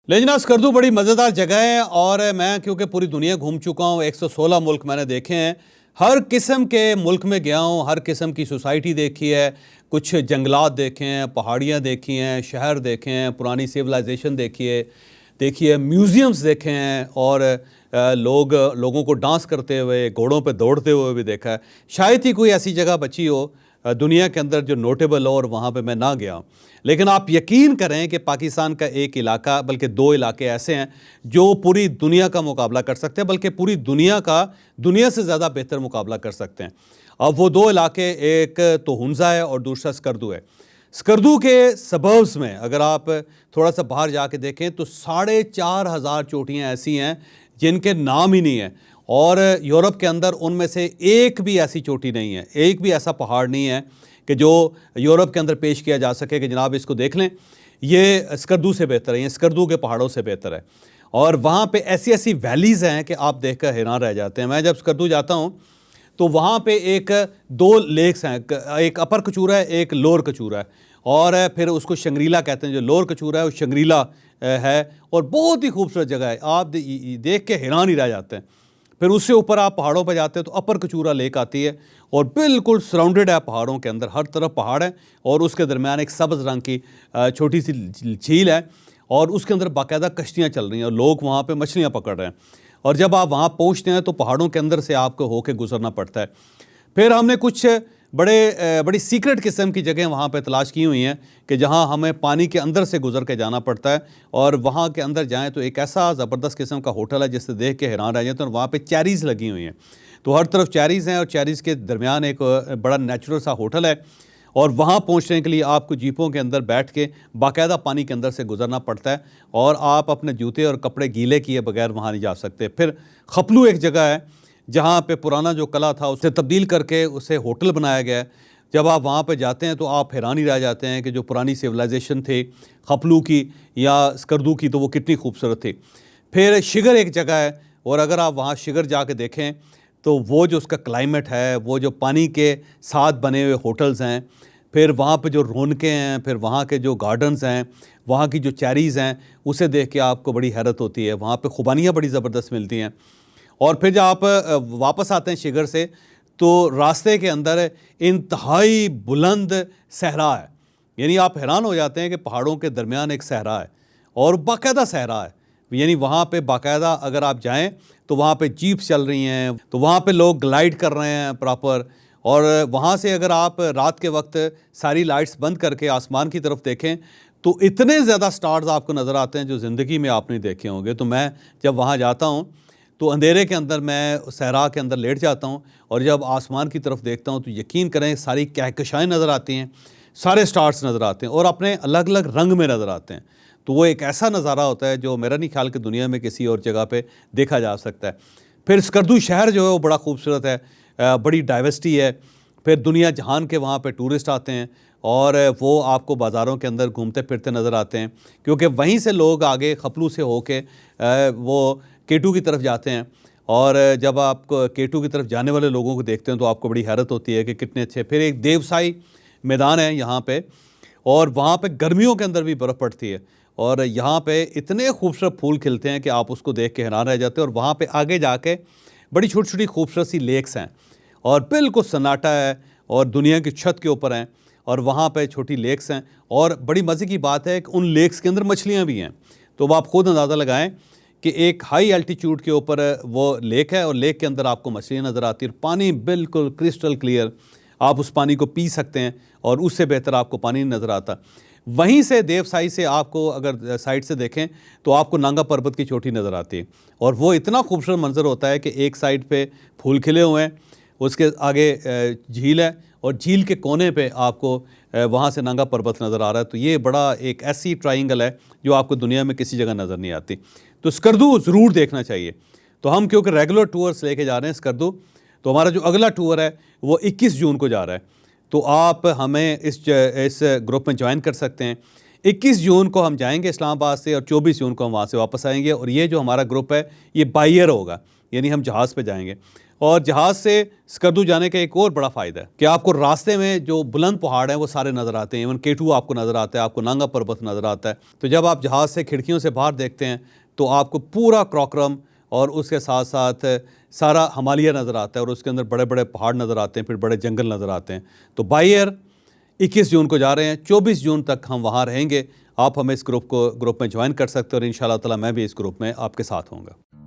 लेकिन स्कर्दू बड़ी मज़ेदार जगह है और मैं क्योंकि पूरी दुनिया घूम चुका हूँ, 116 मुल्क मैंने देखे हैं। हर किस्म के मुल्क में गया हूँ, हर किस्म की सोसाइटी देखी है, कुछ जंगलात देखे हैं, पहाड़ियाँ देखी हैं, शहर देखे हैं, पुरानी सिविलाइजेशन देखी है, म्यूज़ियम्स देखे हैं और लोगों को डांस करते हुए, घोड़ों पे दौड़ते हुए भी देखा है। शायद ही कोई ऐसी जगह बची हो दुनिया के अंदर जो नोटेबल हो और वहाँ पे मैं ना गया हूँ। लेकिन आप यकीन करें कि पाकिस्तान का एक इलाका, बल्कि दो इलाके ऐसे हैं जो पूरी दुनिया का मुकाबला कर सकते हैं, बल्कि पूरी दुनिया से ज़्यादा बेहतर मुकाबला कर सकते हैं। अब वो दो इलाके, एक तो हुंज़ा है और दूसरा स्कर्दू है। स्कर्दू के सबर्ब्स में अगर आप थोड़ा सा बाहर जाके देखें तो 4,500 चोटियाँ ऐसी हैं जिनके नाम ही नहीं है, और यूरोप के अंदर उनमें से एक भी ऐसी चोटी नहीं है, एक भी ऐसा पहाड़ नहीं है कि जो यूरोप के अंदर पेश किया जा सके कि जनाब इसको देख लें, ये स्कर्दू से बेहतर है, ये स्कर्दू के पहाड़ों से बेहतर है। और वहाँ पे ऐसी ऐसी वैलीज़ हैं कि आप देखकर हैरान रह जाते हैं। मैं जब स्कर्दू जाता हूँ तो वहाँ पे एक दो लेक्स हैं, एक अपर कचूरा है, एक लोअर कचूरा है, और फिर उसको शंग्रीला कहते हैं। जो लोअर कचूरा है वो शंग्रीला है, और बहुत ही खूबसूरत जगह है, आप देख के हैरान ही रह जाते हैं। फिर उससे ऊपर आप पहाड़ों पर जाते हैं तो अपर कचूरा लेक आती है, और बिल्कुल सराउंडेड है पहाड़ों के अंदर, हर तरफ पहाड़ है, और उसके दरमियान एक सब्ज़ रंग की छोटी सी झील है, और उसके अंदर बाकायदा कश्तियाँ चल रही हैं और लोग वहाँ पे मछलियाँ पकड़ रहे हैं। और जब आप वहाँ पहुँचते हैं तो पहाड़ों के अंदर से आपको होके गुजरना पड़ता है। फिर हमने कुछ बड़ी सीक्रेट किस्म की जगह वहाँ पे तलाश की हुई हैं कि जहाँ हमें पानी के अंदर से गुजर के जाना पड़ता है, और वहाँ के अंदर जाएं तो एक ऐसा ज़बरदस्त किस्म का होटल है जिससे देख के हैरान रह जाते हैं। और वहाँ पे चेरीज़ लगी हुई हैं, तो हर तरफ चेरीज़ हैं, और चेरीज़ के दरमियान एक बड़ा नेचुरल सा होटल है, और वहाँ पहुँचने के लिए आपको जीपों के अंदर बैठ के बाकायदा पानी के अंदर से गुजरना पड़ता है, और आप अपने जूते और कपड़े गीले किए बगैर वहाँ नहीं जा सकते। फिर खपलू एक जगह है जहाँ पे पुराना जो किला था उसे तब्दील करके उसे होटल बनाया गया है। जब आप वहाँ पे जाते हैं तो आप हैरान ही रह जाते हैं कि जो पुरानी सिविलाइजेशन थी खपलू की या स्कर्दू की, तो वो कितनी खूबसूरत थी। फिर शिगर एक जगह है, और अगर आप वहाँ शिगर जाके देखें तो वो जो उसका क्लाइमेट है, वो जो पानी के साथ बने हुए होटल्स हैं, फिर वहाँ पे जो रौनकें हैं, फिर वहाँ के जो गार्डन्स हैं, वहाँ की जो चेरीज़ हैं, उसे देख के आपको बड़ी हैरत होती है। वहाँ पे खुबानियाँ बड़ी ज़बरदस्त मिलती हैं। और फिर जब आप वापस आते हैं शिगर से, तो रास्ते के अंदर इंतहाई बुलंद सहरा है, यानी आप हैरान हो जाते हैं कि पहाड़ों के दरमियान एक सहरा है, और बाकायदा सहरा है। यानी वहाँ पे बाकायदा अगर आप जाएं तो वहाँ पे जीप्स चल रही हैं, तो वहाँ पे लोग ग्लाइड कर रहे हैं प्रॉपर। और वहाँ से अगर आप रात के वक्त सारी लाइट्स बंद करके आसमान की तरफ देखें तो इतने ज़्यादा स्टार्स आपको नज़र आते हैं जो ज़िंदगी में आप नहीं देखे होंगे। तो मैं जब वहाँ जाता हूँ तो अंधेरे के अंदर मैं सहरा के अंदर लेट जाता हूँ, और जब आसमान की तरफ देखता हूँ तो यकीन करें सारी कहकशाएँ नज़र आती हैं, सारे स्टार्स नज़र आते हैं, और अपने अलग अलग रंग में नज़र आते हैं। तो वो एक ऐसा नज़ारा होता है जो मेरा नहीं ख्याल कि दुनिया में किसी और जगह पे देखा जा सकता है। फिर स्कर्दू शहर जो है वो बड़ा खूबसूरत है, बड़ी डाइवर्सिटी है। फिर दुनिया जहान के वहाँ पे टूरिस्ट आते हैं, और वो आपको बाज़ारों के अंदर घूमते फिरते नज़र आते हैं, क्योंकि वहीं से लोग आगे खपलू से होके वो केटू की तरफ जाते हैं। और जब आप केटू की तरफ जाने वाले लोगों को देखते हैं तो आपको बड़ी हैरत होती है कि कितने अच्छे। फिर एक देवसाई मैदान है यहाँ पे, और वहाँ पे गर्मियों के अंदर भी बर्फ़ पड़ती है, और यहाँ पे इतने खूबसूरत फूल खिलते हैं कि आप उसको देख के हैरान रह जाते हैं। और वहाँ पे आगे जाके बड़ी छोटी छोटी खूबसूरत सी लेक्स हैं, और बिल्कुल सन्नाटा है, और दुनिया की छत के ऊपर हैं, और वहाँ पे छोटी लेक्स हैं। और बड़ी मज़े की बात है कि उन लेक्स के अंदर मछलियाँ भी हैं। तो वो आप खुद अंदाज़ा लगाएं कि एक हाई एल्टीट्यूड के ऊपर वो लेक है, और लेक के अंदर आपको मछलियाँ नज़र आती है, और पानी बिल्कुल क्रिस्टल क्लियर, आप उस पानी को पी सकते हैं, और उससे बेहतर आपको पानी नहीं नज़र आता। वहीं से देवसाई से आपको अगर साइड से देखें तो आपको नांगा पर्वत की चोटी नज़र आती है, और वो इतना खूबसूरत मंजर होता है कि एक साइड पे फूल खिले हुए हैं, उसके आगे झील है, और झील के कोने पे आपको वहाँ से नांगा पर्वत नज़र आ रहा है। तो ये बड़ा एक ऐसी ट्राइंगल है जो आपको दुनिया में किसी जगह नज़र नहीं आती। तो स्कर्दू ज़रूर देखना चाहिए। तो हम क्योंकि रेगुलर टूर्स लेके जा रहे हैं स्कर्दू, तो हमारा जो अगला टूर है वो 21 जून को जा रहा है। तो आप हमें इस ग्रुप में ज्वाइन कर सकते हैं। 21 जून को हम जाएंगे इस्लामाबाद से, और 24 जून को हम वहाँ से वापस आएंगे। और ये जो हमारा ग्रुप है ये बाई एयर होगा, यानी हम जहाज़ पे जाएंगे, और जहाज़ से स्कर्दू जाने का एक और बड़ा फ़ायदा है कि आपको रास्ते में जो बुलंद पहाड़ हैं वो सारे नज़र आते हैं। इवन केटू आपको नज़र आता है, आपको नांगा पर्वत नज़र आता है। तो जब आप जहाज़ से खिड़कियों से बाहर देखते हैं तो आपको पूरा क्राकोरम और उसके साथ साथ सारा हिमालय नज़र आता है और उसके अंदर बड़े बड़े पहाड़ नज़र आते हैं, फिर बड़े जंगल नज़र आते हैं। तो बाय एयर 21 जून को जा रहे हैं, 24 जून तक हम वहाँ रहेंगे। आप हमें इस ग्रुप में ज्वाइन कर सकते हो और इंशाल्लाह ताला मैं भी इस ग्रुप में आपके साथ होऊंगा।